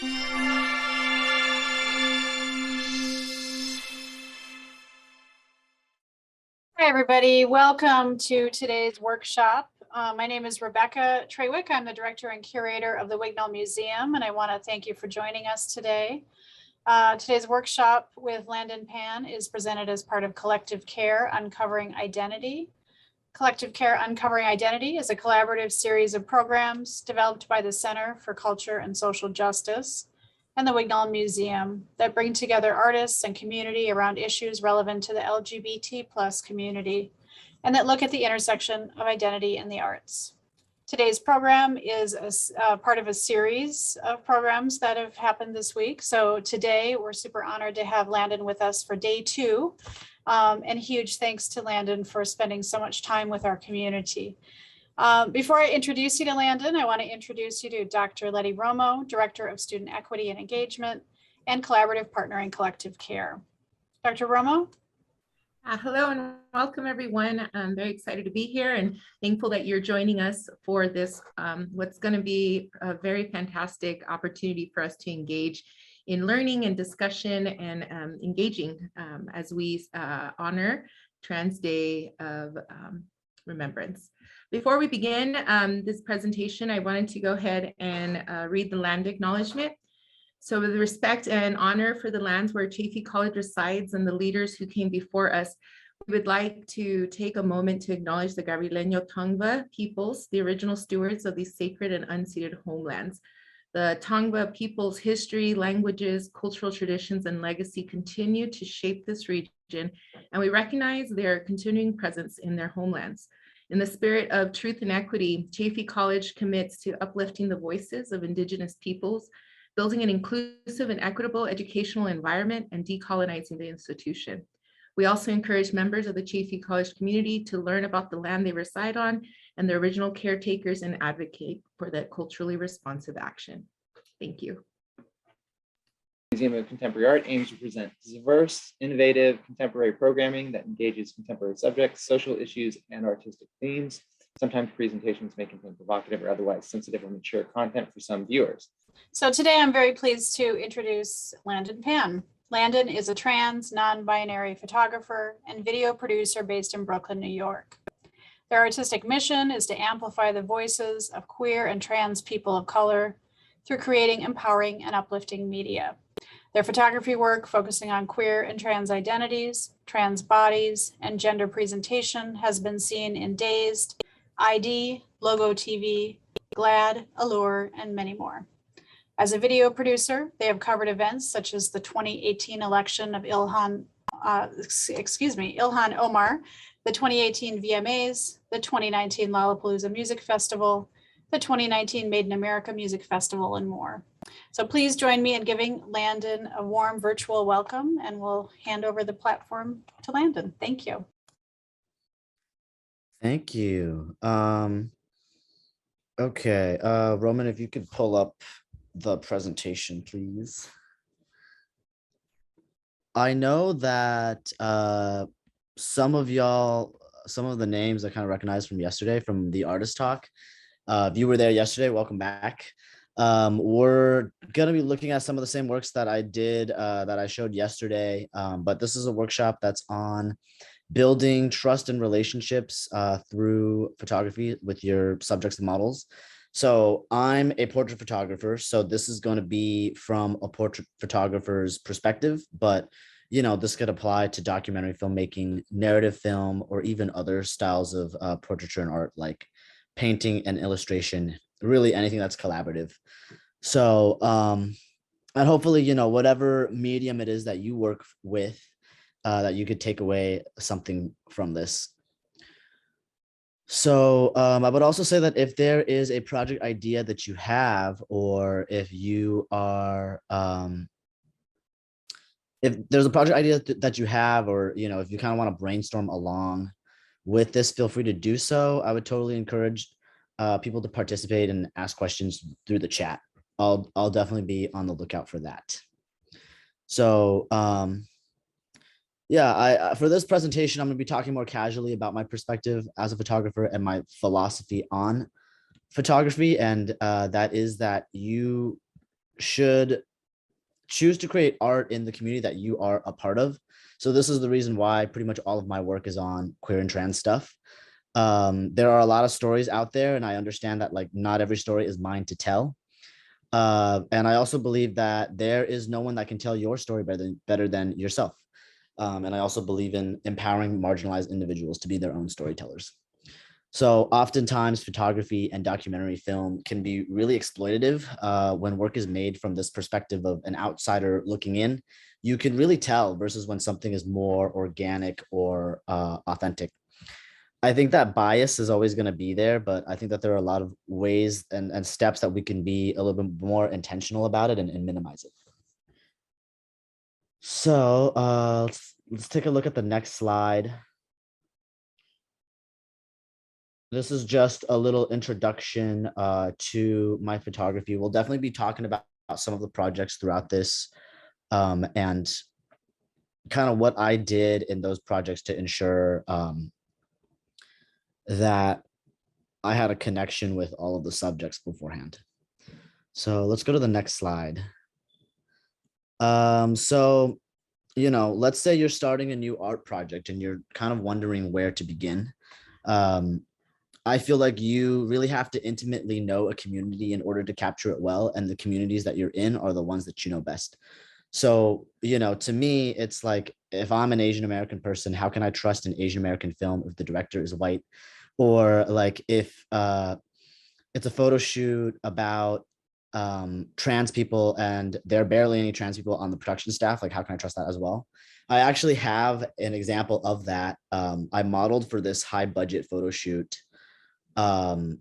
Hi, everybody. Welcome to today's workshop. My name is Rebecca Trewick. I'm the director and curator of the Wignall Museum, and I want to thank you for joining us today. Today's workshop with Landyn Pan is presented as part of Collective Care Uncovering Identity. Collective Care Uncovering Identity is a collaborative series of programs developed by the Center for Culture and Social Justice and the Wignall Museum that bring together artists and community around issues relevant to the LGBT+ community and that look at the intersection of identity and the arts. Today's program is a part of a series of programs that have happened this week. So today we're super honored to have Landyn with us for day 2. And huge thanks to Landyn for spending so much time with our community. Before I introduce you to Landyn, I want to introduce you to Dr. Letty Romo, Director of Student Equity and Engagement and Collaborative Partner in Collective Care. Dr. Romo? Hello and welcome, everyone. I'm very excited to be here and thankful that you're joining us for this, what's going to be a very fantastic opportunity for us to engage in learning and discussion and engaging as we honor Trans Day of Remembrance. Before we begin this presentation, I wanted to go ahead and read the land acknowledgement. So with respect and honor for the lands where Chaffey College resides and the leaders who came before us, we would like to take a moment to acknowledge the Gabrieleño Tongva peoples, the original stewards of these sacred and unceded homelands. The Tongva people's history, languages, cultural traditions, and legacy continue to shape this region, and we recognize their continuing presence in their homelands. In the spirit of truth and equity, Chaffey College commits to uplifting the voices of Indigenous peoples, building an inclusive and equitable educational environment, and decolonizing the institution. We also encourage members of the Chaffey College community to learn about the land they reside on and the original caretakers and advocate for that culturally responsive action. Thank you. Museum of Contemporary Art aims to present diverse, innovative, contemporary programming that engages contemporary subjects, social issues, and artistic themes. Sometimes presentations may contain provocative or otherwise sensitive or mature content for some viewers. So today I'm very pleased to introduce Landyn Pan. Landyn is a trans, non-binary photographer and video producer based in Brooklyn, New York. Their artistic mission is to amplify the voices of queer and trans people of color through creating empowering and uplifting media. Their photography work focusing on queer and trans identities, trans bodies, and gender presentation has been seen in Dazed, ID, Logo TV, GLAD, Allure, and many more. As a video producer, they have covered events such as the 2018 election of Ilhan Omar, the 2018 VMAs, the 2019 Lollapalooza Music Festival, the 2019 Made in America Music Festival, and more. So please join me in giving Landyn a warm virtual welcome, and we'll hand over the platform to Landyn. Thank you. Thank you. Okay, Roman, if you could pull up the presentation, please. I know that some of the names I kind of recognize from yesterday from the artist talk. If you were there yesterday, welcome back. We're gonna be looking at some of the same works that I did, that I showed yesterday, but this is a workshop that's on building trust and relationships through photography with your subjects and models. So I'm a portrait photographer, so this is going to be from a portrait photographer's perspective, but this could apply to documentary filmmaking, narrative film, or even other styles of portraiture and art like painting and illustration, really anything that's collaborative. So and hopefully, whatever medium it is that you work with, that you could take away something from this. So I would also say that if there is a project idea that you have, or if you are, if there's a project idea that you have, or, if you kind of want to brainstorm along with this, feel free to do so. I would totally encourage people to participate and ask questions through the chat. I'll definitely be on the lookout for that. So yeah, for this presentation, I'm going to be talking more casually about my perspective as a photographer and my philosophy on photography. And that is that you should choose to create art in the community that you are a part of. So this is the reason why pretty much all of my work is on queer and trans stuff. There are a lot of stories out there, and I understand that like not every story is mine to tell. And I also believe that there is no one that can tell your story better than yourself. And I also believe in empowering marginalized individuals to be their own storytellers. So oftentimes photography and documentary film can be really exploitative when work is made from this perspective of an outsider looking in. You can really tell versus when something is more organic or authentic. I think that bias is always going to be there, but I think that there are a lot of ways and steps that we can be a little bit more intentional about it and minimize it. So let's take a look at the next slide. This is just a little introduction to my photography. We'll definitely be talking about some of the projects throughout this and kind of what I did in those projects to ensure that I had a connection with all of the subjects beforehand. So let's go to the next slide. So, you know, let's say you're starting a new art project and you're kind of wondering where to begin. I feel like you really have to intimately know a community in order to capture it well. And the communities that you're in are the ones that you know best. So, you know, to me, it's like, if I'm an Asian American person, how can I trust an Asian American film if the director is white? Or like if it's a photo shoot about trans people and there are barely any trans people on the production staff, like how can I trust that as well? I actually have an example of that. I modeled for this high budget photo shoot. It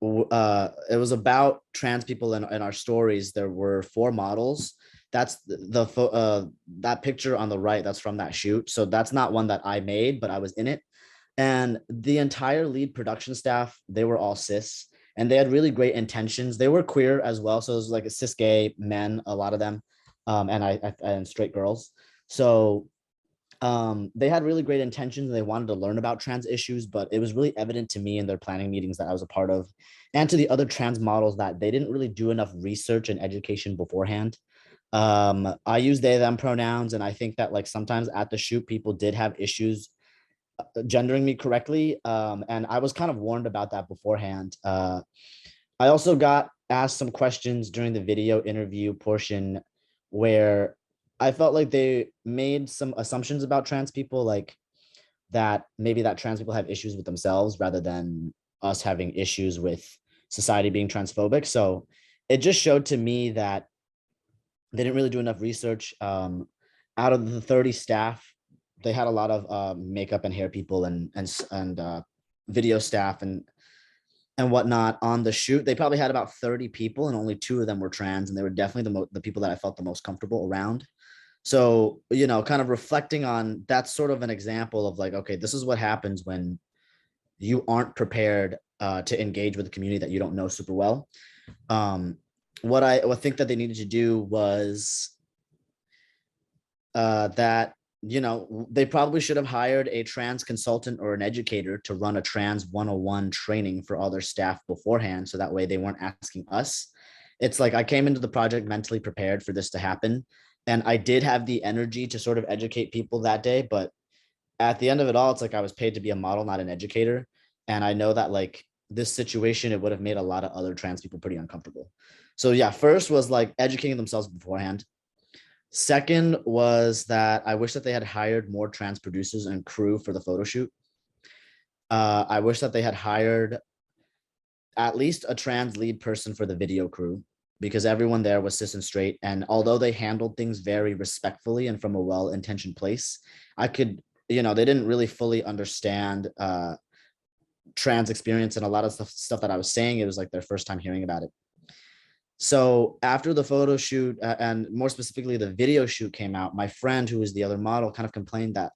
was about trans people in our stories. There were 4 models. That's that picture on the right, that's from that shoot. So that's not one that I made, but I was in it. And the entire lead production staff, they were all cis and they had really great intentions. They were queer as well. So it was like a cis gay men, a lot of them, and straight girls. So they had really great intentions and they wanted to learn about trans issues, but it was really evident to me in their planning meetings that I was a part of and to the other trans models that they didn't really do enough research and education beforehand. I use they, them pronouns. And I think that like sometimes at the shoot, people did have issues gendering me correctly. And I was kind of warned about that beforehand. I also got asked some questions during the video interview portion where I felt like they made some assumptions about trans people, like that maybe that trans people have issues with themselves rather than us having issues with society being transphobic. So it just showed to me that they didn't really do enough research. Out of the 30 staff, they had a lot of makeup and hair people and video staff and whatnot on the shoot. They probably had about 30 people and only 2 of them were trans, and they were definitely the people that I felt the most comfortable around. So, you know, kind of reflecting on that's sort of an example of like, okay, this is what happens when you aren't prepared to engage with a community that you don't know super well. What I think that they needed to do was that, you know, they probably should have hired a trans consultant or an educator to run a trans 101 training for all their staff beforehand. So that way they weren't asking us. It's like I came into the project mentally prepared for this to happen. And I did have the energy to sort of educate people that day. But at the end of it all, it's like I was paid to be a model, not an educator. And I know that like this situation, it would have made a lot of other trans people pretty uncomfortable. So yeah, first was like educating themselves beforehand. Second was that I wish that they had hired more trans producers and crew for the photo shoot. I wish that they had hired at least a trans lead person for the video crew because everyone there was cis and straight. And although they handled things very respectfully and from a well-intentioned place, I could, you know, they didn't really fully understand trans experience and a lot of stuff that I was saying. It was like their first time hearing about it. So after the photo shoot and more specifically the video shoot came out, my friend who was the other model kind of complained that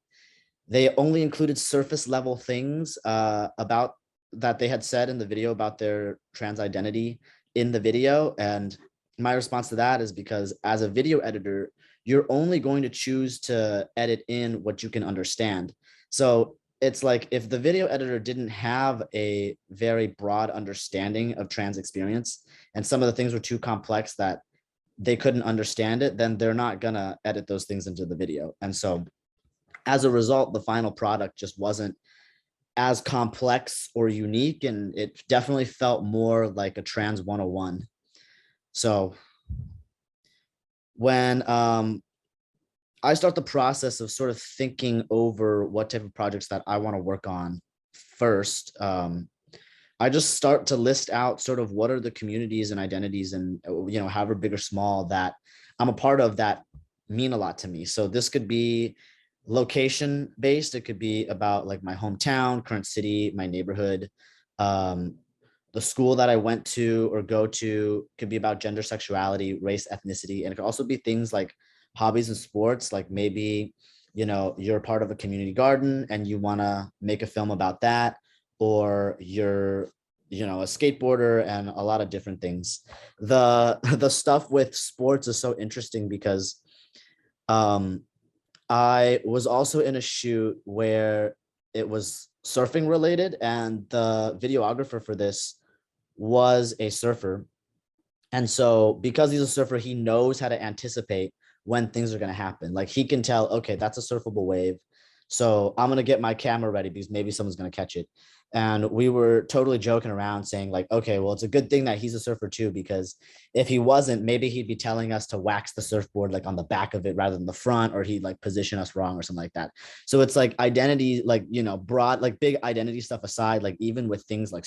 they only included surface level things about that they had said in the video about their trans identity in the video. And my response to that is because as a video editor, you're only going to choose to edit in what you can understand. So it's like if the video editor didn't have a very broad understanding of trans experience and some of the things were too complex that they couldn't understand it, then they're not gonna edit those things into the video. And so as a result, the final product just wasn't as complex or unique, and it definitely felt more like a trans 101. So when I start the process of sort of thinking over what type of projects that I want to work on first, I just start to list out sort of what are the communities and identities and, however big or small that I'm a part of that mean a lot to me. So this could be location based. It could be about like my hometown, current city, my neighborhood, the school that I went to or go to. Could be about gender, sexuality, race, ethnicity, and it could also be things like hobbies and sports. Like maybe, you're part of a community garden and you want to make a film about that, or you're, a skateboarder, and a lot of different things. The stuff with sports is so interesting because I was also in a shoot where it was surfing related, and the videographer for this was a surfer. And so because he's a surfer, he knows how to anticipate when things are going to happen. Like he can tell, okay, that's a surfable wave. So I'm going to get my camera ready because maybe someone's going to catch it. And we were totally joking around saying like, okay, well, it's a good thing that he's a surfer too, because if he wasn't, maybe he'd be telling us to wax the surfboard like on the back of it rather than the front, or he'd like position us wrong or something like that. So it's like identity, like, broad, like big identity stuff aside, like even with things like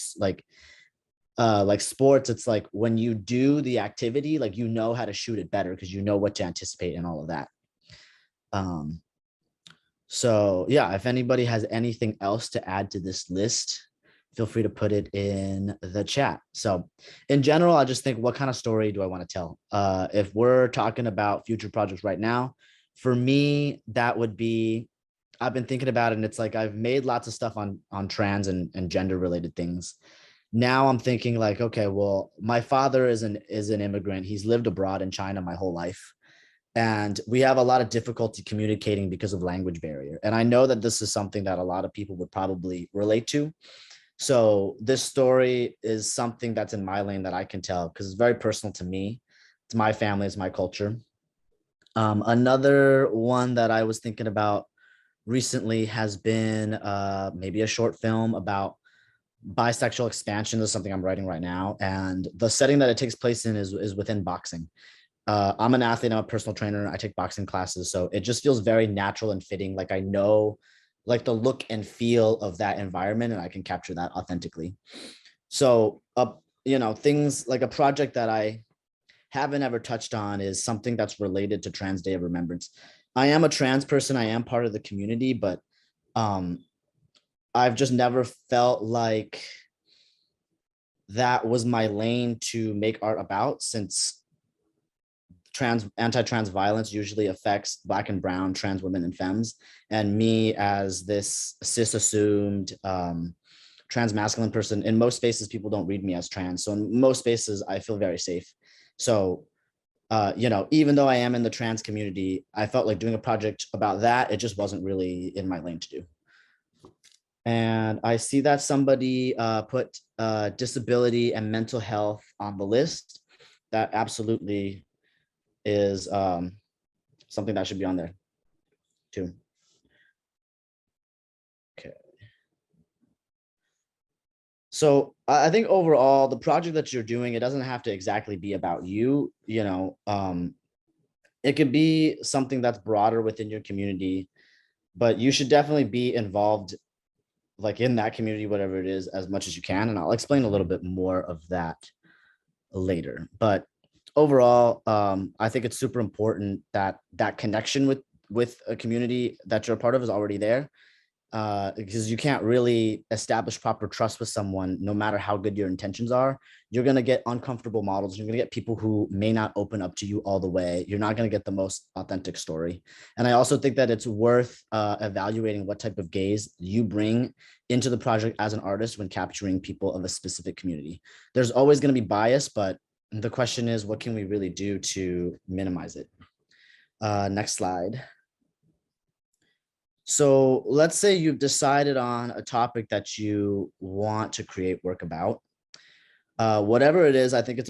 sports, it's like when you do the activity, like how to shoot it better because you know what to anticipate and all of that. So yeah, if anybody has anything else to add to this list, feel free to put it in the chat. So in general, I just think, what kind of story do I want to tell? If we're talking about future projects right now, for me, that would be, I've been thinking about it, and it's like I've made lots of stuff on trans and gender related things. Now I'm thinking like, okay, well, my father is an immigrant. He's lived abroad in China my whole life. And we have a lot of difficulty communicating because of language barrier. And I know that this is something that a lot of people would probably relate to. So this story is something that's in my lane that I can tell because it's very personal to me. It's my family, it's my culture. Another one that I was thinking about recently has been maybe a short film about bisexual expansion. This is something I'm writing right now. And the setting that it takes place in is within boxing. I'm an athlete, I'm a personal trainer, I take boxing classes. So it just feels very natural and fitting. Like I know like the look and feel of that environment, and I can capture that authentically. So, things like a project that I haven't ever touched on is something that's related to Trans Day of Remembrance. I am a trans person, I am part of the community, but I've just never felt like that was my lane to make art about, since anti-trans violence usually affects Black and brown trans women and femmes, and me as this cis assumed trans masculine person, in most spaces people don't read me as trans, so in most spaces I feel very safe. So even though I am in the trans community, I felt like doing a project about that, it just wasn't really in my lane to do. And I see that somebody put disability and mental health on the list. That absolutely is something that should be on there too. Okay. So I think overall, the project that you're doing, it doesn't have to exactly be about you, it could be something that's broader within your community, but you should definitely be involved like in that community, whatever it is, as much as you can. And I'll explain a little bit more of that later. But overall, I think it's super important that that connection with a community that you're a part of is already there, because you can't really establish proper trust with someone no matter how good your intentions are. You're going to get uncomfortable models. You're going to get people who may not open up to you all the way. You're not going to get the most authentic story. And I also think that it's worth evaluating what type of gaze you bring into the project as an artist when capturing people of a specific community. There's always going to be bias, but the question is, what can we really do to minimize it? Next slide. So let's say you've decided on a topic that you want to create work about. Whatever it is, I think it's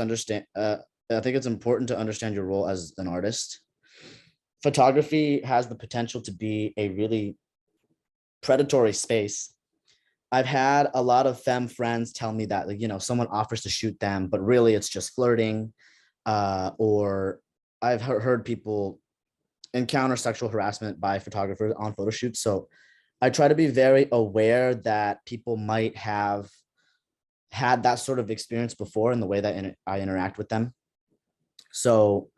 important to understand your role as an artist. Photography has the potential to be a really predatory space. I've had a lot of femme friends tell me that, like, someone offers to shoot them, but really it's just flirting. Or I've heard people encounter sexual harassment by photographers on photo shoots. So I try to be very aware that people might have had that sort of experience before in the way that I interact with them. So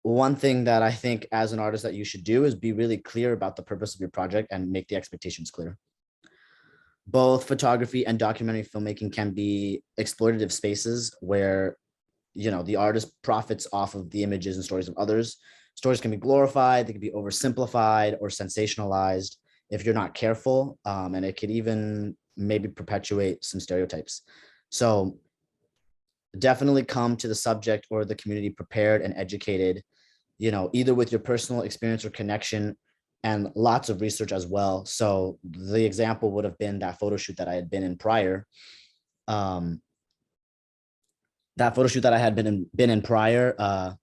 one thing that I think as an artist that you should do is be really clear about the purpose of your project and make the expectations clear. Both photography and documentary filmmaking can be exploitative spaces where, the artist profits off of the images and stories of others. Stories can be glorified, they can be oversimplified or sensationalized if you're not careful, and it could even maybe perpetuate some stereotypes. So definitely come to the subject or the community prepared and educated, either with your personal experience or connection, and lots of research as well. So the example would have been that photo shoot that I had been in prior. That photo shoot that I had been in prior,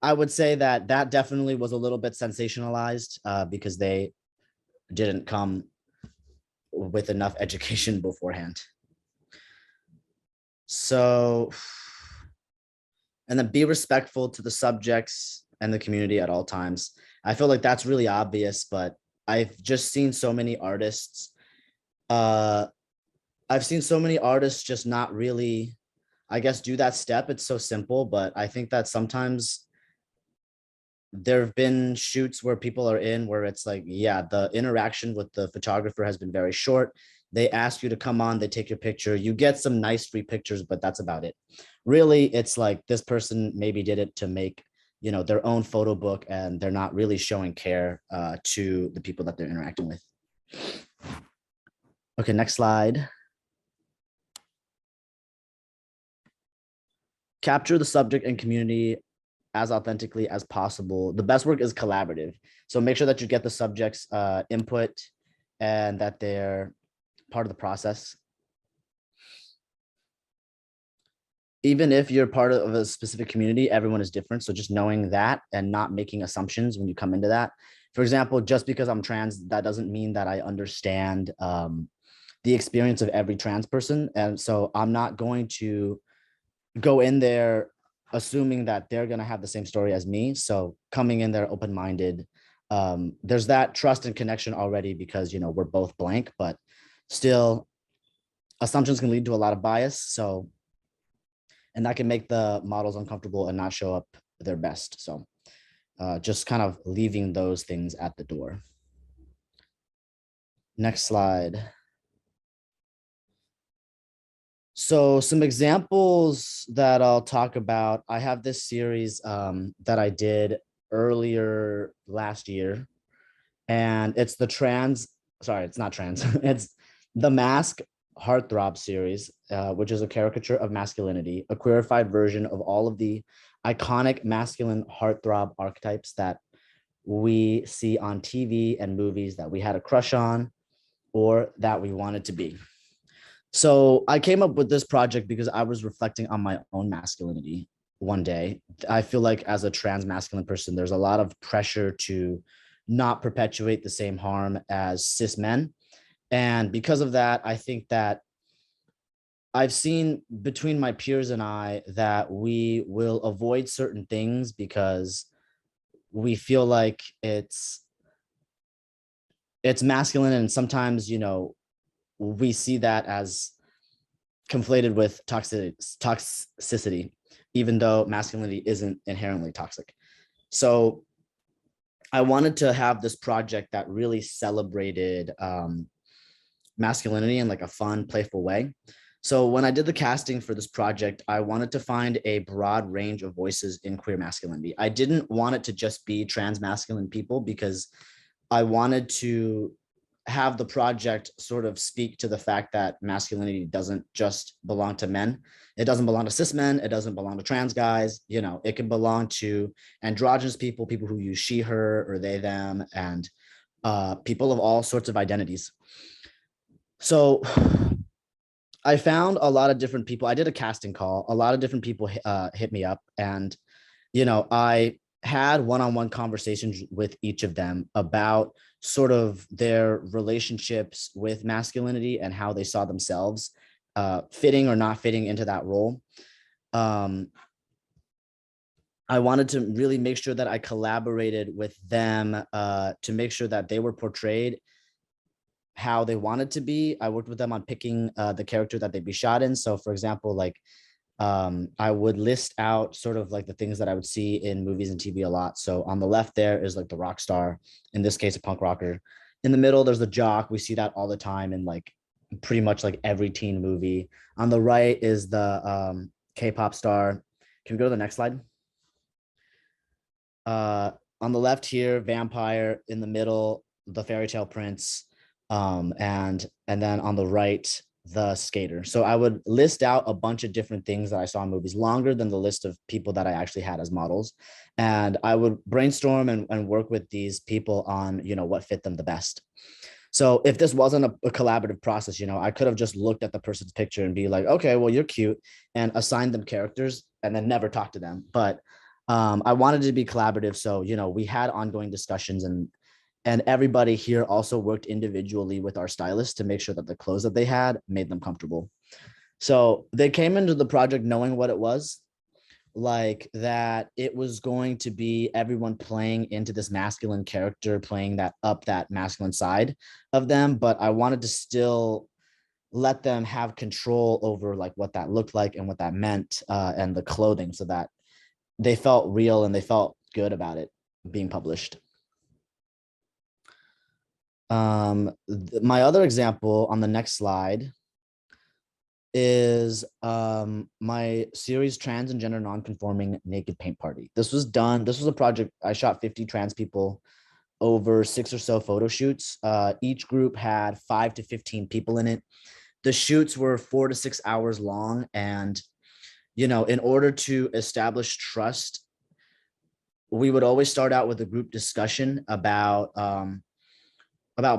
I would say that definitely was a little bit sensationalized because they didn't come with enough education beforehand. So, and then be respectful to the subjects and the community at all times. I feel like that's really obvious, but I've just seen so many artists. I've seen so many artists just not really, I guess, do that step. It's so simple, but I think that sometimes there have been shoots where people are in where it's like, yeah, the interaction with the photographer has been very short. They ask you to come on, they take your picture, you get some nice free pictures, but that's about it. Really, it's like this person maybe did it to make, their own photo book, and they're not really showing care to the people that they're interacting with. Okay, next slide. Capture the subject and community as authentically as possible. The best work is collaborative. So make sure that you get the subject's input and that they're part of the process. Even if you're part of a specific community, everyone is different. So just knowing that and not making assumptions when you come into that. For example, just because I'm trans, that doesn't mean that I understand the experience of every trans person. And so I'm not going to go in there assuming that they're going to have the same story as me. So coming in there open-minded, there's that trust and connection already because, we're both blank, but still assumptions can lead to a lot of bias. So, and that can make the models uncomfortable and not show up their best. So just kind of leaving those things at the door. Next slide. So some examples that I'll talk about. I have this series that I did earlier last year, and it's it's not trans, it's the Mask Heartthrob series, which is a caricature of masculinity, a queerified version of all of the iconic masculine heartthrob archetypes that we see on TV and movies that we had a crush on or that we wanted to be. So I came up with this project because I was reflecting on my own masculinity one day. I feel like as a trans masculine person, there's a lot of pressure to not perpetuate the same harm as cis men. And because of that, I think that I've seen between my peers and I that we will avoid certain things because we feel like it's masculine, and sometimes, we see that as conflated with toxicity, even though masculinity isn't inherently toxic. So I wanted to have this project that really celebrated masculinity in like a fun, playful way. So when I did the casting for this project, I wanted to find a broad range of voices in queer masculinity. I didn't want it to just be trans masculine people because I wanted to have the project sort of speak to the fact that masculinity doesn't just belong to men. It doesn't belong to cis men. It doesn't belong to trans guys. You know, it can belong to androgynous people, people who use she, her, or they, them, and people of all sorts of identities. So I found a lot of different people. I did a casting call. A lot of different people hit me up, and you know, I had one-on-one conversations with each of them about sort of their relationships with masculinity and how they saw themselves fitting or not fitting into that role. I wanted to really make sure that I collaborated with them to make sure that they were portrayed how they wanted to be. I worked with them on picking the character that they'd be shot in. So for example, like I would list out sort of like the things that I would see in movies and TV a lot. So on the left there is like the rock star, in this case, a punk rocker. In the middle, there's the jock. We see that all the time in like pretty much like every teen movie. On the right is the K-pop star. Can we go to the next slide? On the left here, vampire. In the middle, the fairy tale prince. And then on the right, the skater. So I would list out a bunch of different things that I saw in movies, longer than the list of people that I actually had as models. And I would brainstorm and work with these people on, you know, what fit them the best. So if this wasn't a collaborative process, you know, I could have just looked at the person's picture and be like, okay, well, you're cute, and assign them characters and then never talk to them. But I wanted it to be collaborative. So, you know, we had ongoing discussions, and everybody here also worked individually with our stylist to make sure that the clothes that they had made them comfortable. So they came into the project knowing what it was, like that it was going to be everyone playing into this masculine character, playing that up that masculine side of them. But I wanted to still let them have control over like what that looked like and what that meant, and the clothing, so that they felt real and they felt good about it being published. My other example on the next slide is my series Trans and Gender Nonconforming Naked Paint Party. This was a project. I shot 50 trans people over 6 or so photo shoots. Each group had 5 to 15 people in it. The shoots were 4 to 6 hours long. And, you know, in order to establish trust, we would always start out with a group discussion about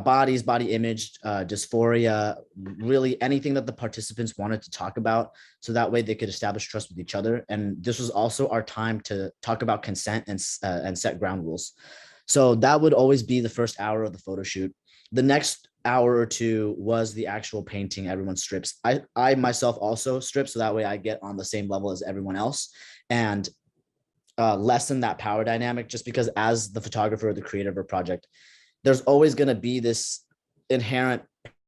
bodies, body image, dysphoria, really anything that the participants wanted to talk about. So that way they could establish trust with each other. And this was also our time to talk about consent and set ground rules. So that would always be the first hour of the photo shoot. The next hour or two was the actual painting. Everyone strips. I myself also strip, so that way I get on the same level as everyone else and lessen that power dynamic, just because as the photographer or the creator of a project, there's always going to be this inherent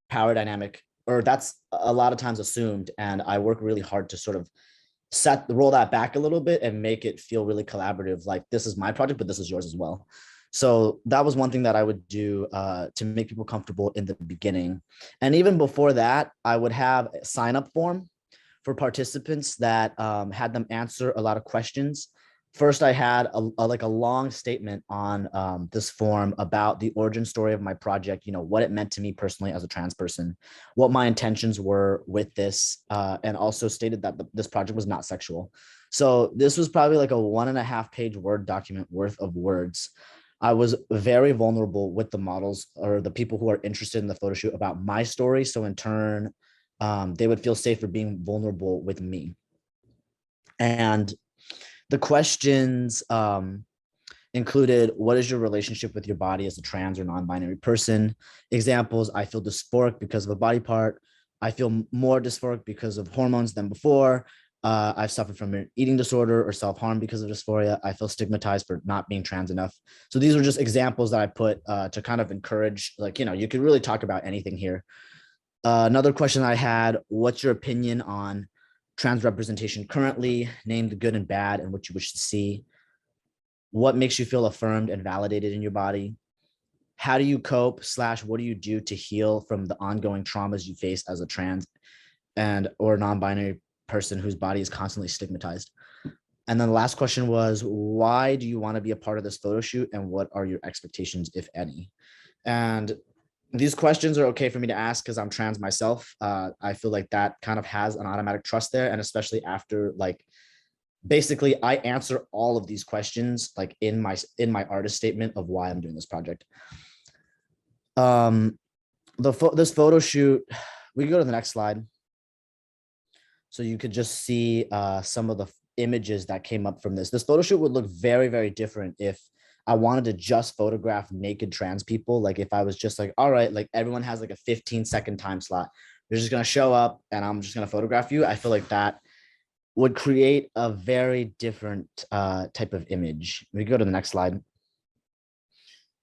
power dynamic, or that's a lot of times assumed. And I work really hard to sort of roll that back a little bit and make it feel really collaborative. Like, this is my project, but this is yours as well. So that was one thing that I would do to make people comfortable in the beginning. And even before that, I would have a sign-up form for participants that had them answer a lot of questions. First, I had a long statement on this form about the origin story of my project, you know, what it meant to me personally as a trans person, what my intentions were with this, and also stated that this project was not sexual. So this was probably like a 1.5-page Word document worth of words. I was very vulnerable with the models or the people who are interested in the photo shoot about my story. So in turn, they would feel safer being vulnerable with me. And the questions included, what is your relationship with your body as a trans or non-binary person? Examples: I feel dysphoric because of a body part. I feel more dysphoric because of hormones than before. I've suffered from an eating disorder or self-harm because of dysphoria. I feel stigmatized for not being trans enough. So these are just examples that I put to kind of encourage, like, you know, you could really talk about anything here. Another question I had: what's your opinion on trans representation currently? Name the good and bad and what you wish to see. What makes you feel affirmed and validated in your body? How do you cope / what do you do to heal from the ongoing traumas you face as a trans and or non-binary person whose body is constantly stigmatized? And then the last question was, why do you want to be a part of this photo shoot and what are your expectations, if any? And these questions are okay for me to ask because I'm trans myself. I feel like that kind of has an automatic trust there. And especially after like, basically I answer all of these questions like in my artist statement of why I'm doing this project. This photo shoot, we can go to the next slide. So you could just see some of the images that came up from this. This photo shoot would look very, very different if I wanted to just photograph naked trans people. Like if I was just like, all right, like everyone has like a 15-second time slot. You're just going to show up and I'm just going to photograph you. I feel like that would create a very different type of image. We go to the next slide.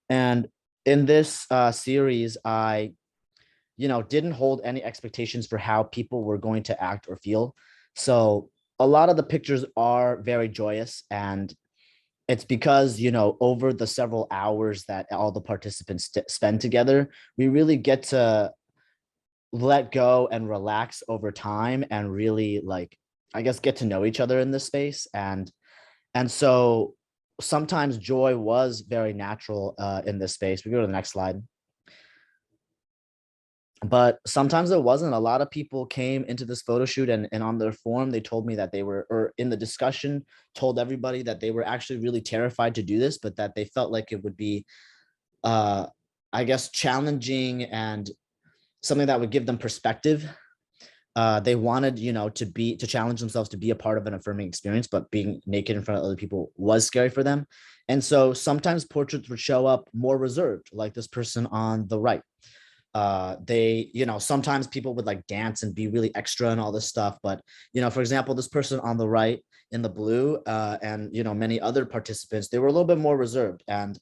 And in this series, I didn't hold any expectations for how people were going to act or feel. So a lot of the pictures are very joyous, and it's because, over the several hours that all the participants spend together, we really get to let go and relax over time and really like, I guess, get to know each other in this space. And so sometimes joy was very natural in this space. We go to the next slide. But sometimes it wasn't. A lot of people came into this photo shoot and on their form, they told me that they were, or in the discussion, told everybody that they were actually really terrified to do this, but that they felt like it would be, I guess, challenging and something that would give them perspective. They wanted, to challenge themselves to be a part of an affirming experience, but being naked in front of other people was scary for them. And so sometimes portraits would show up more reserved, like this person on the right. They, sometimes people would like dance and be really extra and all this stuff. But, for example, this person on the right in the blue and, many other participants, they were a little bit more reserved. And,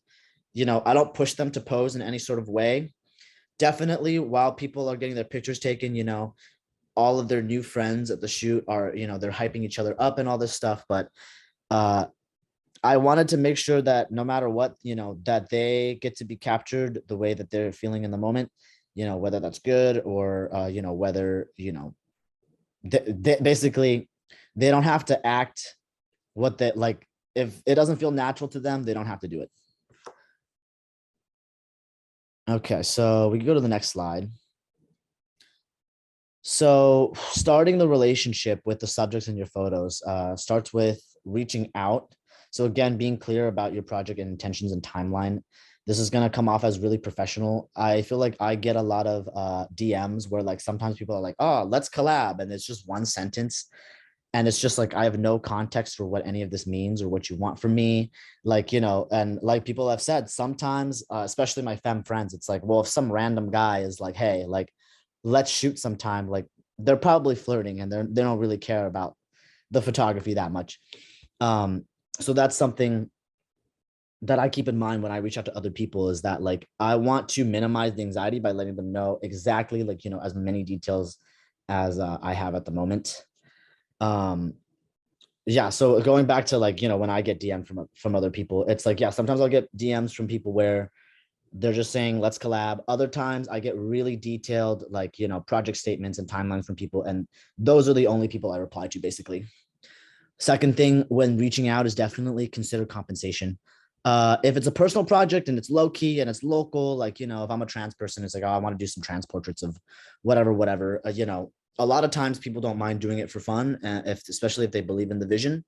I don't push them to pose in any sort of way. Definitely while people are getting their pictures taken, all of their new friends at the shoot are, they're hyping each other up and all this stuff. But I wanted to make sure that no matter what, that they get to be captured the way that they're feeling in the moment, whether that's good or, whether, basically they don't have to act what they like. If it doesn't feel natural to them, they don't have to do it. Okay, so we can go to the next slide. So starting the relationship with the subjects in your photos starts with reaching out. So again, being clear about your project and intentions and timeline. This is going to come off as really professional. I feel like I get a lot of DMs where like sometimes people are like, oh, let's collab. And it's just one sentence. And it's just like, I have no context for what any of this means or what you want from me. Like, and like people have said, sometimes, especially my femme friends, it's like, well, if some random guy is like, hey, like, let's shoot sometime, like they're probably flirting and they don't really care about the photography that much. So that's something that I keep in mind when I reach out to other people, is that like, I want to minimize the anxiety by letting them know exactly like, as many details as I have at the moment. Yeah. So going back to like, when I get DM from other people, it's like, yeah, sometimes I'll get DMs from people where they're just saying, let's collab. Other times I get really detailed, like, project statements and timelines from people. And those are the only people I reply to basically. Second thing when reaching out is definitely consider compensation. If it's a personal project and it's low key and it's local, like, if I'm a trans person, it's like, oh, I want to do some trans portraits of whatever, a lot of times people don't mind doing it for fun, especially if they believe in the vision.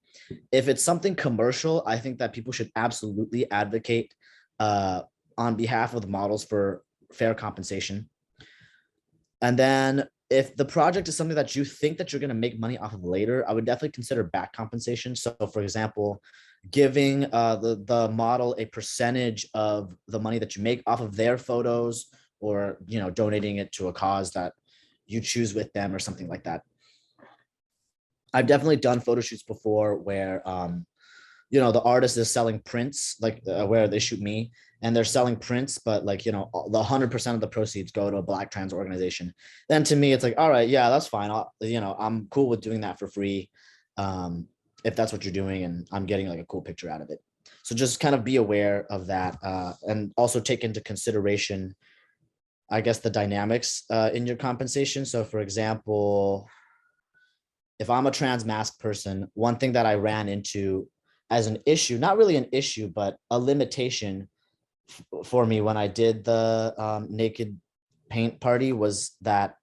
If it's something commercial, I think that people should absolutely advocate on behalf of the models for fair compensation. And then if the project is something that you think that you're going to make money off of later, I would definitely consider back compensation. So for example, giving the model a percentage of the money that you make off of their photos, or, donating it to a cause that you choose with them or something like that. I've definitely done photo shoots before where, the artist is selling prints, like where they shoot me and they're selling prints, but like, the 100% of the proceeds go to a Black trans organization. Then to me, it's like, all right, yeah, that's fine. I'm cool with doing that for free. If that's what you're doing and I'm getting like a cool picture out of it. So just kind of be aware of that and also take into consideration, I guess, the dynamics in your compensation. So for example, if I'm a trans mask person, one thing that I ran into as an issue, not really an issue, but a limitation for me when I did the naked paint party was that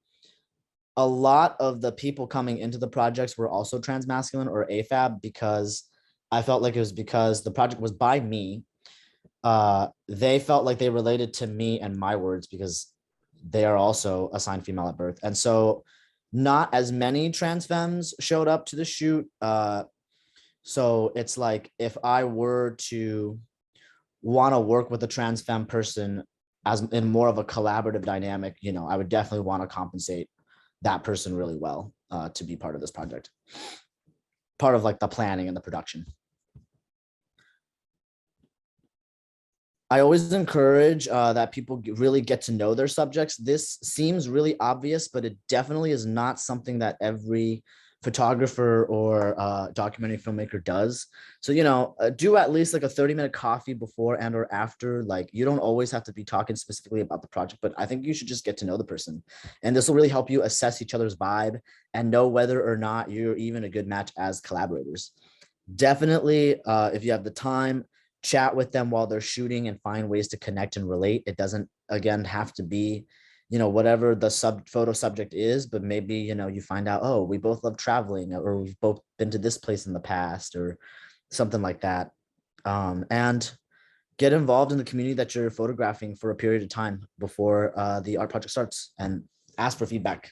a lot of the people coming into the projects were also transmasculine or AFAB, because I felt like it was because the project was by me. They felt like they related to me and my words because they are also assigned female at birth. And so not as many trans femmes showed up to the shoot. So it's like, if I were to want to work with a trans femme person as in more of a collaborative dynamic, I would definitely want to compensate that person really well to be part of this project, part of like the planning and the production. I always encourage that people really get to know their subjects. This seems really obvious, but it definitely is not something that every photographer or documentary filmmaker does. So, do at least like a 30-minute coffee before and or after. Like, you don't always have to be talking specifically about the project, but I think you should just get to know the person. And this will really help you assess each other's vibe and know whether or not you're even a good match as collaborators. Definitely, if you have the time, chat with them while they're shooting and find ways to connect and relate. It doesn't, again, have to be, whatever the photo subject is, but maybe, you find out, oh, we both love traveling, or we've both been to this place in the past, or something like that. And get involved in the community that you're photographing for a period of time before the art project starts, and ask for feedback.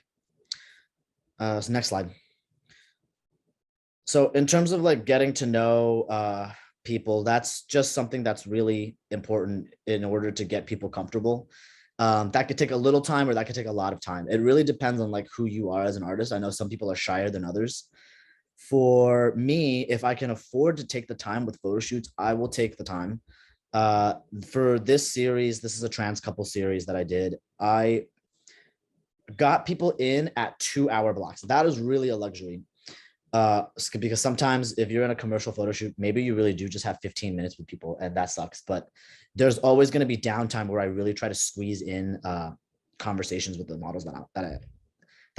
So next slide. So in terms of like getting to know people, that's just something that's really important in order to get people comfortable. That could take a little time, or that could take a lot of time. It really depends on like who you are as an artist. I know some people are shyer than others. For me, if I can afford to take the time with photo shoots, I will take the time. For this series, this is a trans couple series that I did. I got people in at 2-hour blocks. That is really a luxury. Because sometimes if you're in a commercial photo shoot, maybe you really do just have 15 minutes with people, and that sucks. But there's always going to be downtime where I really try to squeeze in conversations with the models that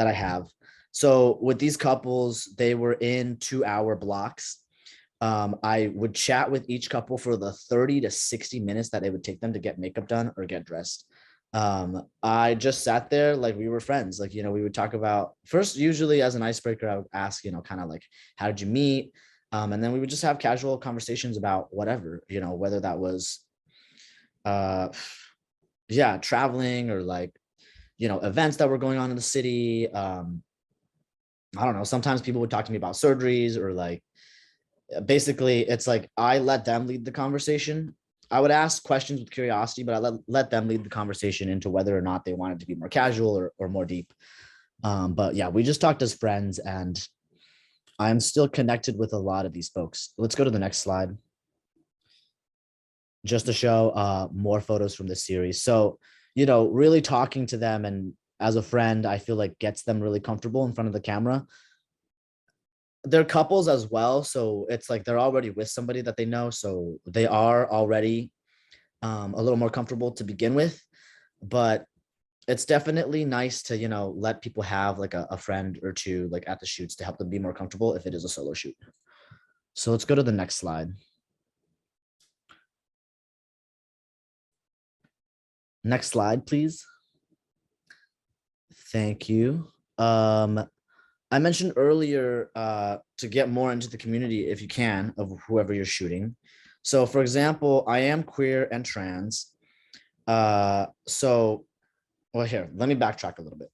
I have. So with these couples, they were in 2-hour blocks. I would chat with each couple for the 30 to 60 minutes that it would take them to get makeup done or get dressed. I just sat there like we were friends. Like, we would talk about, first, usually as an icebreaker, I would ask, kind of like, how did you meet? And then we would just have casual conversations about whatever, whether that was, traveling, or like, events that were going on in the city. I don't know. Sometimes people would talk to me about surgeries, or like, basically it's like, I let them lead the conversation. I would ask questions with curiosity, but I let them lead the conversation into whether or not they wanted to be more casual or more deep. But yeah, we just talked as friends, and I'm still connected with a lot of these folks. Let's go to the next slide. Just to show more photos from this series. So, really talking to them, and as a friend, I feel like gets them really comfortable in front of the camera. They're couples as well, so it's like they're already with somebody that they know, so they are already a little more comfortable to begin with. But it's definitely nice to let people have like a friend or two like at the shoots to help them be more comfortable if it is a solo shoot. So let's go to the next slide. Next slide, please. Thank you. I mentioned earlier to get more into the community, if you can, of whoever you're shooting. So for example, I am queer and trans. Well, here, let me backtrack a little bit.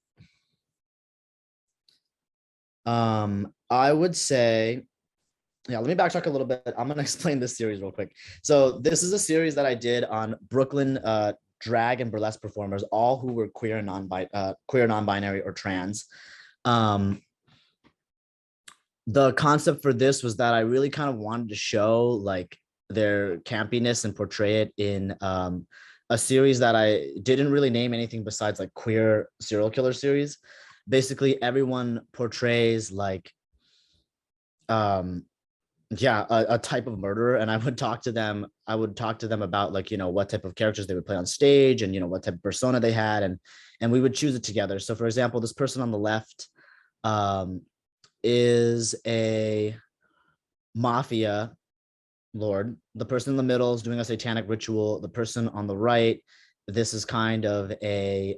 I would say, let me backtrack a little bit. I'm going to explain this series real quick. So this is a series that I did on Brooklyn drag and burlesque performers, all who were queer and non-binary or trans. The concept for this was that I really kind of wanted to show like their campiness and portray it in a series that I didn't really name anything besides like queer serial killer series. Basically, everyone portrays like a type of murderer, and I would talk to them about like what type of characters they would play on stage, and what type of persona they had, and we would choose it together. So for example, this person on the left is a mafia lord. The person in the middle is doing a satanic ritual. The person on the right, this is kind of a,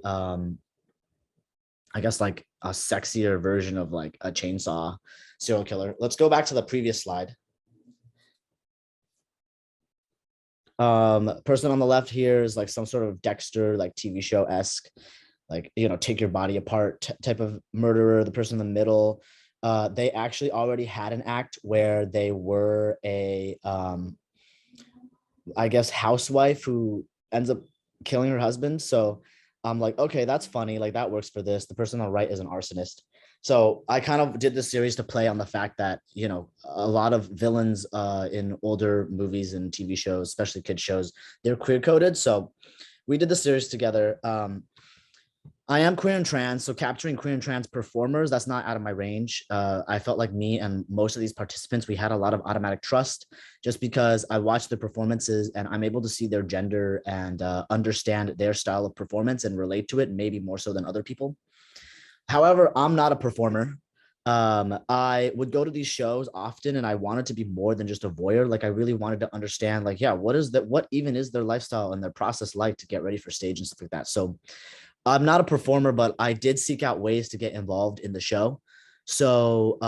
I guess like a sexier version of like a chainsaw serial killer. Let's go back to the previous slide. Person on the left here is like some sort of Dexter, like TV show-esque, like, you know, take your body apart type of murderer. The person in the middle, they actually already had an act where they were a, I guess, housewife who ends up killing her husband. So I'm like, okay, that's funny. Like that works for this. The person on the right is an arsonist. So I kind of did this series to play on the fact that, you know, a lot of villains in older movies and TV shows, especially kid shows, they're queer coded. So we did the series together. I am queer and trans, so capturing queer and trans performers, that's not out of my range. I felt like me and most of these participants, we had a lot of automatic trust just because I watched the performances and I'm able to see their gender and understand their style of performance and relate to it, maybe more so than other people. However, I'm not a performer. I would go to these shows often and I wanted to be more than just a voyeur. Like I really wanted to understand, like, yeah, what even is their lifestyle and their process like to get ready for stage and stuff like that. So I'm not a performer, but I did seek out ways to get involved in the show. So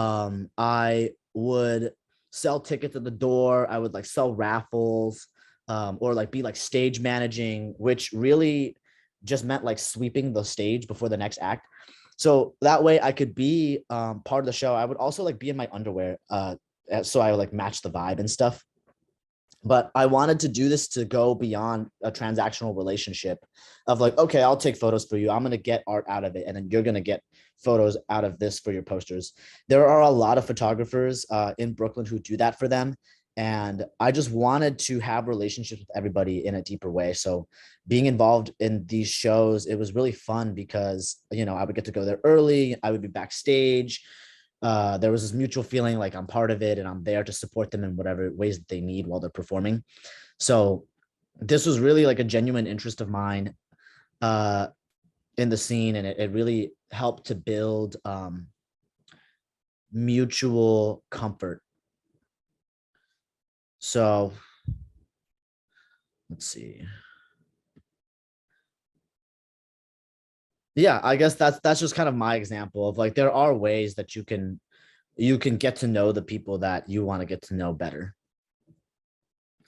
I would sell tickets at the door. I would like sell raffles, or like be like stage managing, which really just meant like sweeping the stage before the next act. So that way I could be part of the show. I would also like be in my underwear, so I would like match the vibe and stuff. But I wanted to do this to go beyond a transactional relationship of like, okay, I'll take photos for you. I'm going to get art out of it. And then you're going to get photos out of this for your posters. There are a lot of photographers in Brooklyn who do that for them. And I just wanted to have relationships with everybody in a deeper way. So being involved in these shows, it was really fun because, you know, I would get to go there early. I would be backstage. There was this mutual feeling like I'm part of it and I'm there to support them in whatever ways that they need while they're performing. So this was really like a genuine interest of mine in the scene, and it really helped to build mutual comfort. So let's see. Yeah, I guess that's just kind of my example of like there are ways that you can get to know the people that you want to get to know better.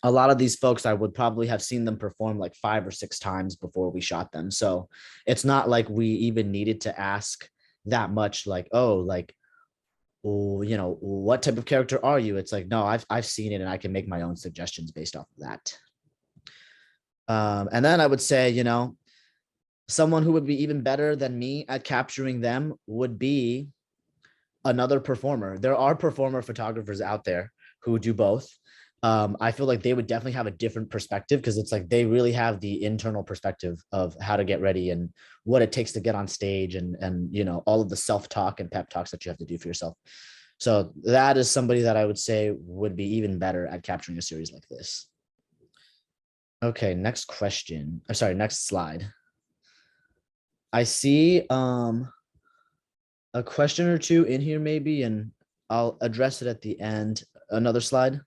A lot of these folks, I would probably have seen them perform like 5 or 6 times before we shot them. So it's not like we even needed to ask that much, like, oh, like, oh, you know, what type of character are you? It's like, no, I've seen it and I can make my own suggestions based off of that. And then I would say, you know, someone who would be even better than me at capturing them would be another performer. There are performer photographers out there who do both. I feel like they would definitely have a different perspective because it's like they really have the internal perspective of how to get ready and what it takes to get on stage and you know, all of the self-talk and pep talks that you have to do for yourself. So that is somebody that I would say would be even better at capturing a series like this. Okay, next question. I'm sorry, next slide. I see a question or two in here maybe, and I'll address it at the end. Another slide.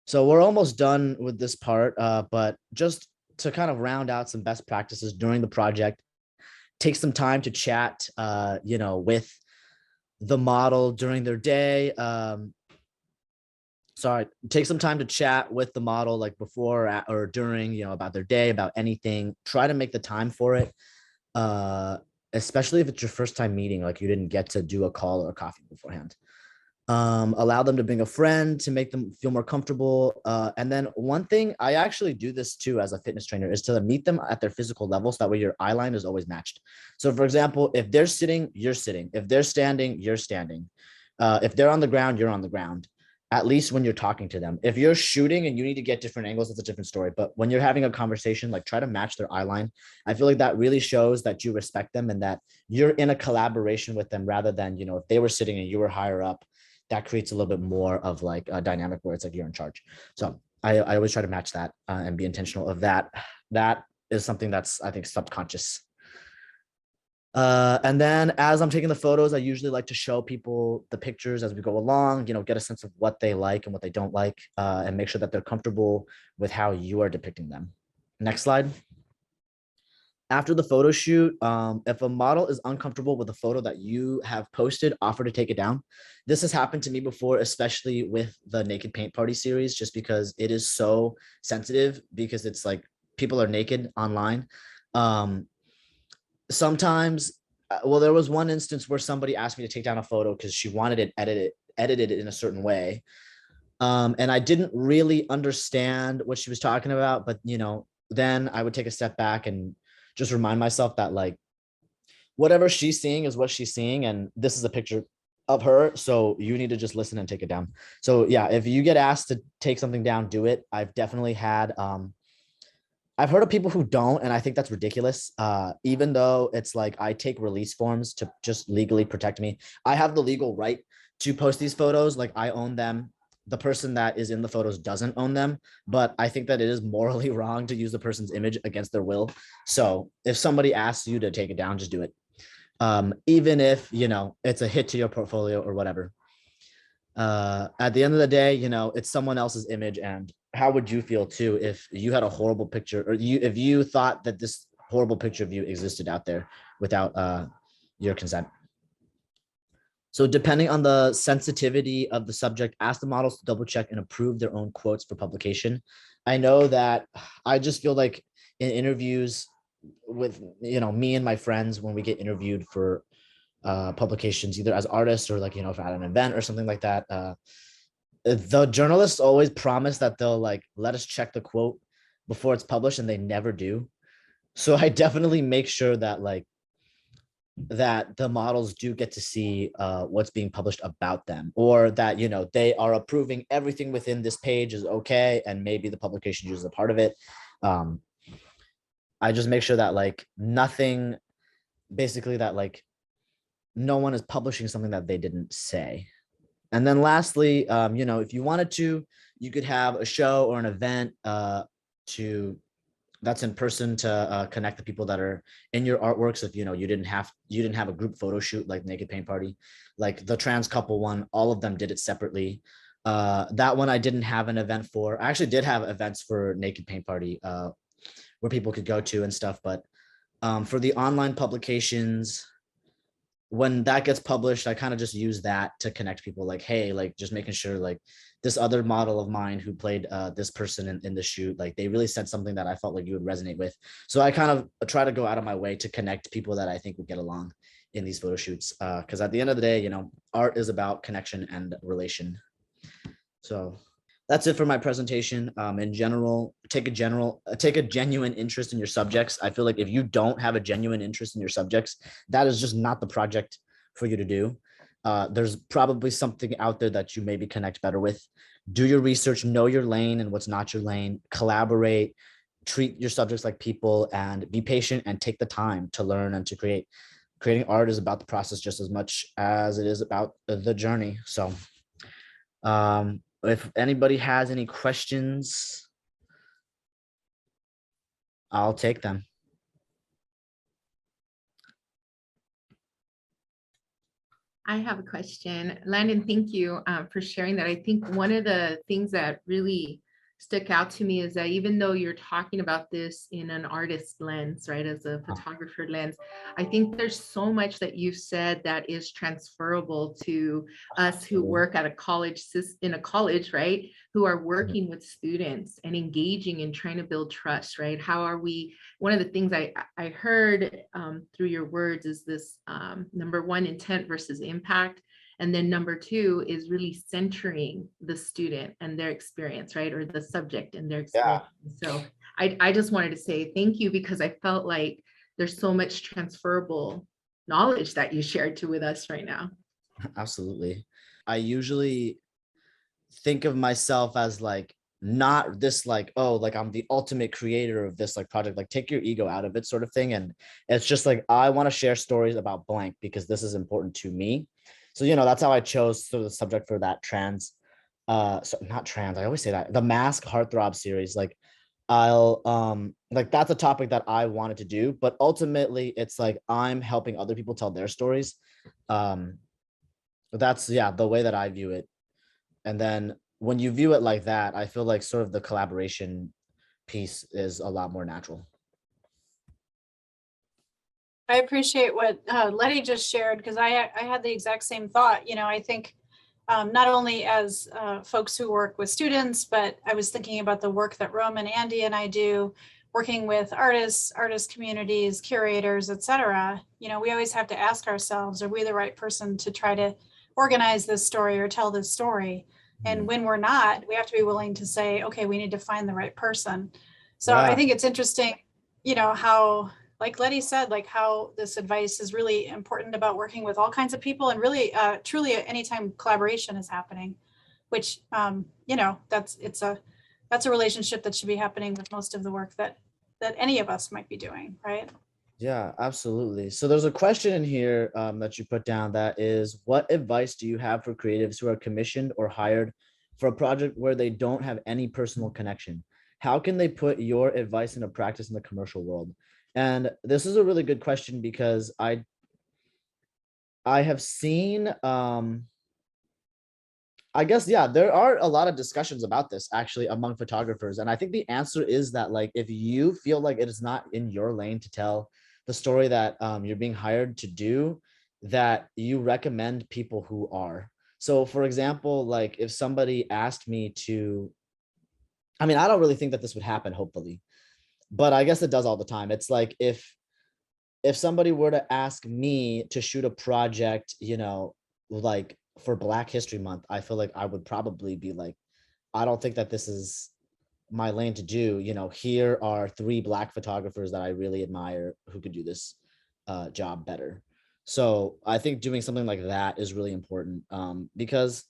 So we're almost done with this part, but just to kind of round out some best practices during the project, take some time to chat, you know, with the model during their day. Take some time to chat with the model like before or during, you know, about their day, about anything. Try to make the time for it. Especially if it's your first time meeting, like you didn't get to do a call or a coffee beforehand. Allow them to bring a friend to make them feel more comfortable. And then one thing, I actually do this too as a fitness trainer, is to meet them at their physical level. So that way your eye line is always matched. So for example, if they're sitting, you're sitting. If they're standing, you're standing. If they're on the ground, you're on the ground. At least when you're talking to them. If you're shooting and you need to get different angles, it's a different story. But when you're having a conversation, like try to match their eye line. I feel like that really shows that you respect them and that you're in a collaboration with them rather than, you know, if they were sitting and you were higher up, that creates a little bit more of like a dynamic where it's like you're in charge. So I always try to match that and be intentional of that. That is something that's, I think, subconscious. And then as I'm taking the photos, I usually like to show people the pictures as we go along, you know, get a sense of what they like and what they don't like, and make sure that they're comfortable with how you are depicting them. Next slide. After the photo shoot, if a model is uncomfortable with a photo that you have posted, offer to take it down. This has happened to me before, especially with the Naked Paint Party series, just because it is so sensitive, because it's like people are naked online. Um, Sometimes, well, there was one instance where somebody asked me to take down a photo because she wanted it edited in a certain way. And I didn't really understand what she was talking about, but then I would take a step back and just remind myself that like whatever she's seeing is what she's seeing, and this is a picture of her, so you need to just listen and take it down. So yeah, if you get asked to take something down, do it. I've definitely had I've heard of people who don't, and I think that's ridiculous. Even though it's like I take release forms to just legally protect me. I have the legal right to post these photos. Like I own them. The person that is in the photos doesn't own them, but I think that it is morally wrong to use the person's image against their will. So if somebody asks you to take it down, just do it. Even if, it's a hit to your portfolio or whatever. At the end of the day, it's someone else's image. And how would you feel too if you had a horrible picture, or if you thought that this horrible picture of you existed out there without your consent? So depending on the sensitivity of the subject, ask the models to double check and approve their own quotes for publication. I know that I just feel like in interviews with, me and my friends, when we get interviewed for publications, either as artists or like, if at an event or something like that, the journalists always promise that they'll like let us check the quote before it's published, and they never do. So I definitely make sure that that the models do get to see what's being published about them, or that they are approving everything within this page is okay, and maybe the publication uses a part of it. I just make sure that like nothing, basically that like no one is publishing something that they didn't say. And then lastly, if you wanted to, you could have a show or an event that's in person to connect the people that are in your artworks. If you didn't have a group photo shoot like Naked Paint Party, like the trans couple one, all of them did it separately. That one I didn't have an event for. I actually did have events for Naked Paint Party where people could go to and stuff, but for the online publications, when that gets published, I kind of just use that to connect people, like, hey, like just making sure like this other model of mine who played this person in the shoot, like they really said something that I felt like you would resonate with. So I kind of try to go out of my way to connect people that I think would get along in these photo shoots. Because at the end of the day, art is about connection and relation. So that's it for my presentation. In general, take a genuine interest in your subjects. I feel like if you don't have a genuine interest in your subjects, that is just not the project for you to do. There's probably something out there that you maybe connect better with. Do your research, know your lane and what's not your lane, collaborate, treat your subjects like people, and be patient and take the time to learn and to create. Creating art is about the process just as much as it is about the journey. So if anybody has any questions, I'll take them. I have a question. Landon, thank you for sharing that. I think one of the things that really stuck out to me is that even though you're talking about this in an artist lens, right, as a photographer lens, I think there's so much that you've said that is transferable to us who work at a college, right, who are working with students and engaging and trying to build trust, right? How are we, one of the things I heard through your words is this number one, intent versus impact. And then number two is really centering the student and their experience, right? Or the subject and their experience. Yeah. So I just wanted to say thank you, because I felt like there's so much transferable knowledge that you shared with us right now. Absolutely. I usually think of myself as like, not this like, oh, like I'm the ultimate creator of this like project, like take your ego out of it sort of thing. And it's just like, I want to share stories about blank because this is important to me. So, that's how I chose sort of the subject for that so not trans, I always say that, the Mask Heartthrob series. Like I'll like that's a topic that I wanted to do, but ultimately it's like I'm helping other people tell their stories. That's the way that I view it. And then when you view it like that, I feel like sort of the collaboration piece is a lot more natural. I appreciate what Letty just shared, because I had the exact same thought. I think not only as folks who work with students, but I was thinking about the work that Roman, Andy, and I do, working with artists, artist communities, curators, et cetera. We always have to ask ourselves, are we the right person to try to organize this story or tell this story? And when we're not, we have to be willing to say, okay, we need to find the right person. So I think it's interesting, how, like Letty said, like how this advice is really important about working with all kinds of people, and really truly anytime collaboration is happening, which that's a relationship that should be happening with most of the work that any of us might be doing, right? Yeah, absolutely. So there's a question in here that you put down that is, what advice do you have for creatives who are commissioned or hired for a project where they don't have any personal connection? How can they put your advice into practice in the commercial world? And this is a really good question, because I have seen I guess, yeah, there are a lot of discussions about this actually among photographers. And I think the answer is that, like, if you feel like it is not in your lane to tell the story that you're being hired to do, that you recommend people who are. So for example, like if somebody asked me to, I mean, I don't really think that this would happen, hopefully, but I guess it does all the time. It's like if somebody were to ask me to shoot a project, like for Black History Month, I feel like I would probably be like, I don't think that this is my lane to do. Here are 3 Black photographers that I really admire who could do this job better. So I think doing something like that is really important, because,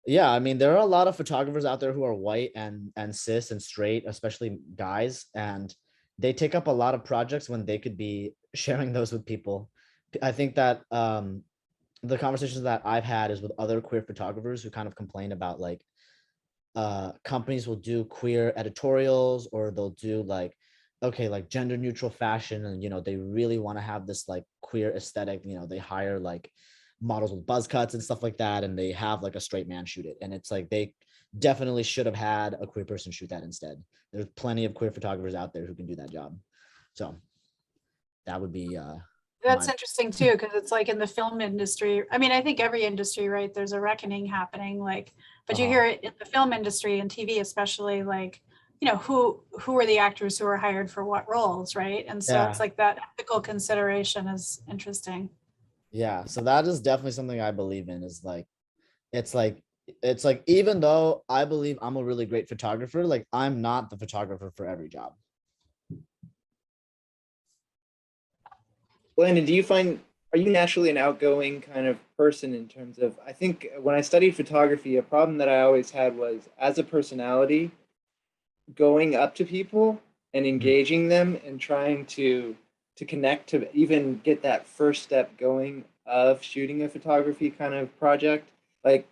yeah, I mean, there are a lot of photographers out there who are white and cis and straight, especially guys, and they take up a lot of projects when they could be sharing those with people. I think that the conversations that I've had is with other queer photographers who kind of complain about, like, companies will do queer editorials, or they'll do like, okay, like gender neutral fashion, and they really want to have this like queer aesthetic. They hire like models with buzz cuts and stuff like that, and they have like a straight man shoot it, and it's like they definitely should have had a queer person shoot that instead. There's plenty of queer photographers out there who can do that job. So that would be That's my interesting too, because it's like in the film industry. I mean, I think every industry, right? There's a reckoning happening, like, but you hear it in the film industry and TV, especially, like, who are the actors who are hired for what roles, right? And so it's Yeah. like that ethical consideration is interesting. Yeah, so that is definitely something I believe in, is like, it's like even though I believe I'm a really great photographer, like I'm not the photographer for every job. Landyn, are you naturally an outgoing kind of person in terms of, I think when I studied photography, a problem that I always had was, as a personality, going up to people and engaging them and trying to connect, to even get that first step going of shooting a photography kind of project. Like,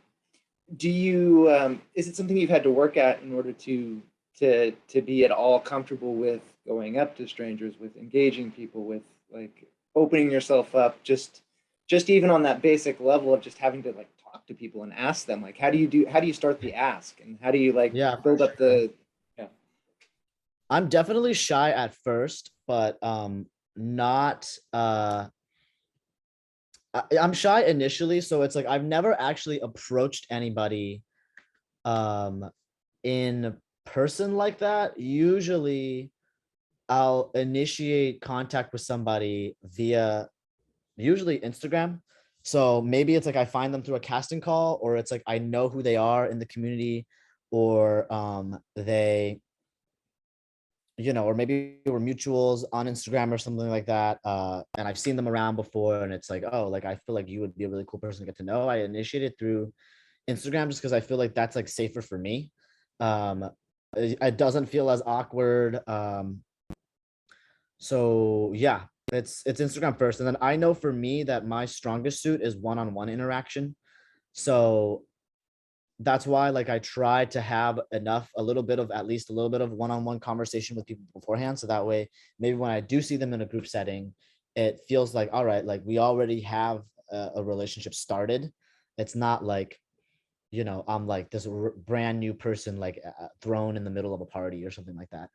do you is it something you've had to work at in order to be at all comfortable with going up to strangers, with engaging people, with like opening yourself up, just even on that basic level of just having to like talk to people and ask them, like, how do you start the ask, and how do you like build up the I'm definitely shy at first, but not I'm shy initially, so it's like I've never actually approached anybody in person like that. Usually I'll initiate contact with somebody via usually Instagram. So maybe it's like I find them through a casting call, or it's like I know who they are in the community, or they, or maybe we're mutuals on Instagram or something like that. And I've seen them around before, and it's like, oh, like I feel like you would be a really cool person to get to know. I initiated through Instagram just because I feel like that's like safer for me. It doesn't feel as awkward. So yeah, it's Instagram first, and then I know for me that my strongest suit is one-on-one interaction. So that's why, like, I try to have a little bit of, at least a little bit of one-on-one conversation with people beforehand, so that way maybe when I do see them in a group setting, it feels like, all right, like we already have a relationship started. It's not like, I'm like this brand new person, like thrown in the middle of a party or something like that.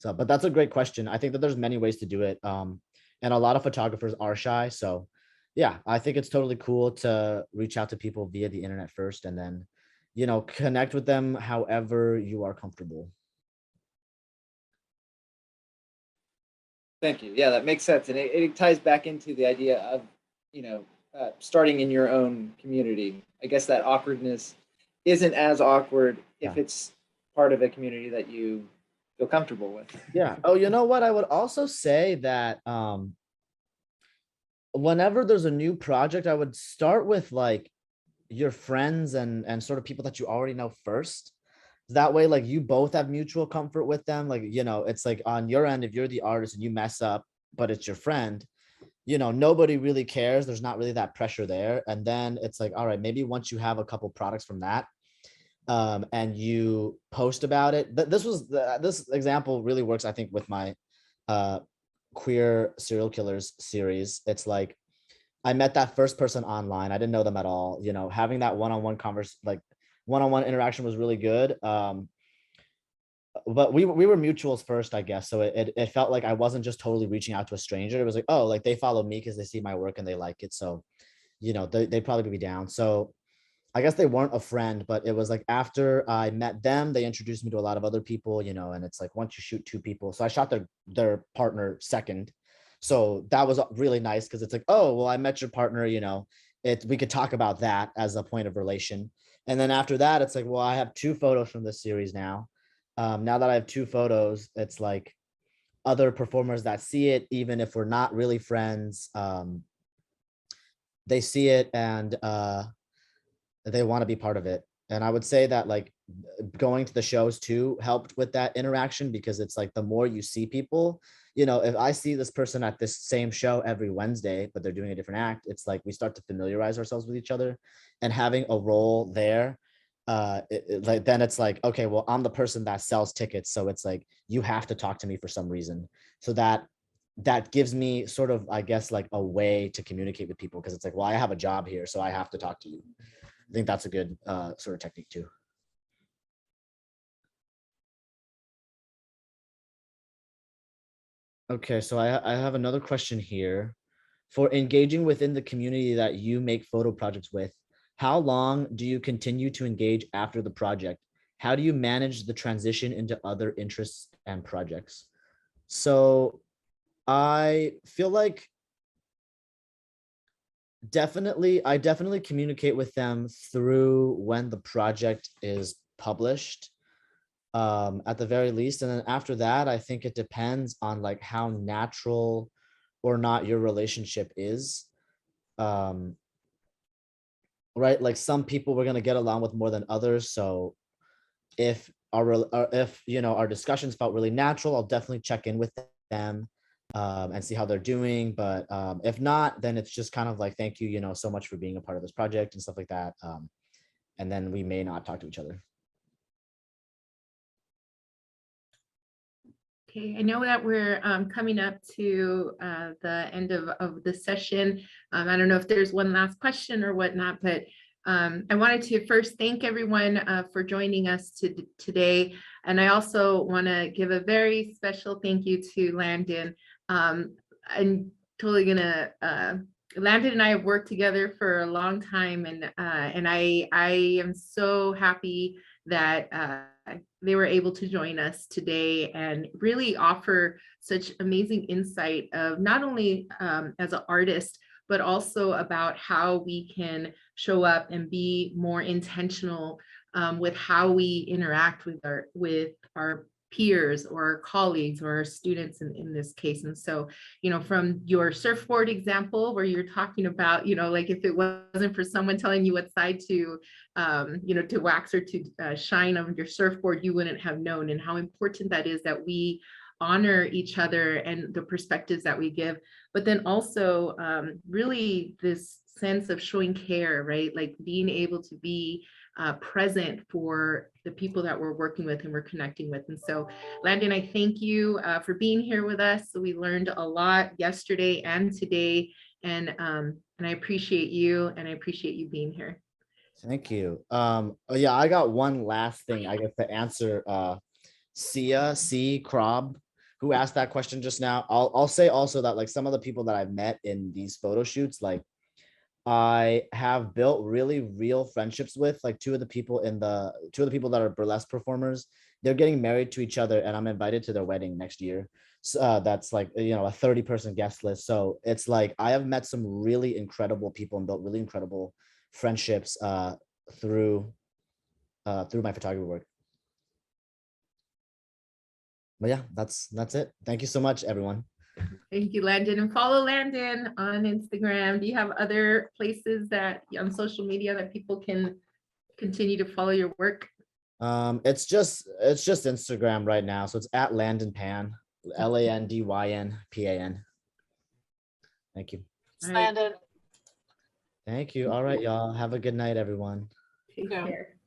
So, but that's a great question. I think that there's many ways to do it. And a lot of photographers are shy. So yeah, I think it's totally cool to reach out to people via the internet first and then, connect with them however you are comfortable. Thank you. Yeah, that makes sense. And it ties back into the idea of, starting in your own community. I guess that awkwardness isn't as awkward if Yeah. it's part of a community that you feel comfortable with. Yeah. Oh, you know what? I would also say that whenever there's a new project, I would start with like your friends and sort of people that you already know first. That way, like you both have mutual comfort with them. Like, it's like on your end, if you're the artist and you mess up, but it's your friend, nobody really cares. There's not really that pressure there. And then it's like, all right, maybe once you have a couple products from that, and you post about it. This example really works, I think, with my queer serial killers series. It's like I met that first person online. I didn't know them at all. Having that one-on-one one-on-one interaction was really good. But we were mutuals first, I guess. So it felt like I wasn't just totally reaching out to a stranger. It was like, oh, like they follow me because they see my work and they like it. So, they'd probably be down. So I guess they weren't a friend, but it was like after I met them, they introduced me to a lot of other people, and it's like once you shoot two people. So I shot their partner second. So that was really nice because it's like, oh, well, I met your partner, we could talk about that as a point of relation. And then after that, it's like, well, I have two photos from this series now. Now that I have two photos, it's like other performers that see it, even if we're not really friends, they see it and they want to be part of it. And I would say that like going to the shows too helped with that interaction, because it's like the more you see people, if I see this person at this same show every Wednesday, but they're doing a different act, it's like we start to familiarize ourselves with each other, and having a role there, like then it's like, okay, well, I'm the person that sells tickets, so it's like you have to talk to me for some reason. So that gives me sort of, I guess, like a way to communicate with people, because it's like, well, I have a job here, so I have to talk to you. I think that's a good sort of technique too. Okay, so I have another question here. For engaging within the community that you make photo projects with, how long do you continue to engage after the project? How do you manage the transition into other interests and projects? So I feel like I definitely communicate with them through when the project is published, at the very least. And then after that, I think it depends on like how natural or not your relationship is. Um, right? Like some people we're gonna get along with more than others. So if if our discussions felt really natural, I'll definitely check in with them, and see how they're doing. But if not, then it's just kind of like, thank you, so much for being a part of this project and stuff like that. And then we may not talk to each other. Okay, I know that we're coming up to the end of the session. I don't know if there's one last question or whatnot, but I wanted to first thank everyone for joining us today. And I also want to give a very special thank you to Landyn. I'm totally gonna, Landyn and I have worked together for a long time, and I am so happy that they were able to join us today and really offer such amazing insight of not only as an artist, but also about how we can show up and be more intentional with how we interact with our peers or our colleagues or our students in this case. And so, from your surfboard example, where you're talking about, like if it wasn't for someone telling you what side to to wax or to shine on your surfboard, you wouldn't have known, and how important that is that we honor each other and the perspectives that we give, but then also really this sense of showing care, right? Like being able to be present for the people that we're working with and we're connecting with. And so, Landyn, I thank you for being here with us. So we learned a lot yesterday and today, and I appreciate you, and I appreciate you being here. Thank you. Oh yeah, I got one last thing, I guess, to answer C. Crob. who asked that question just now. I'll say also that like some of the people that I've met in these photo shoots, like I have built really real friendships with, like two of the people that are burlesque performers. They're getting married to each other, and I'm invited to their wedding next year. So that's like, you know, a 30-person guest list. So it's like I have met some really incredible people and built really incredible friendships through my photography work. But yeah, that's it. Thank you so much, everyone. Thank you, Landon. And follow Landon on Instagram. Do you have other places that on social media that people can continue to follow your work? It's just Instagram right now. So it's at Landyn Pan, LANDYNPAN. Thank you. All right. Landon. Thank you. All right, y'all. Have a good night, everyone. Take Yeah. care.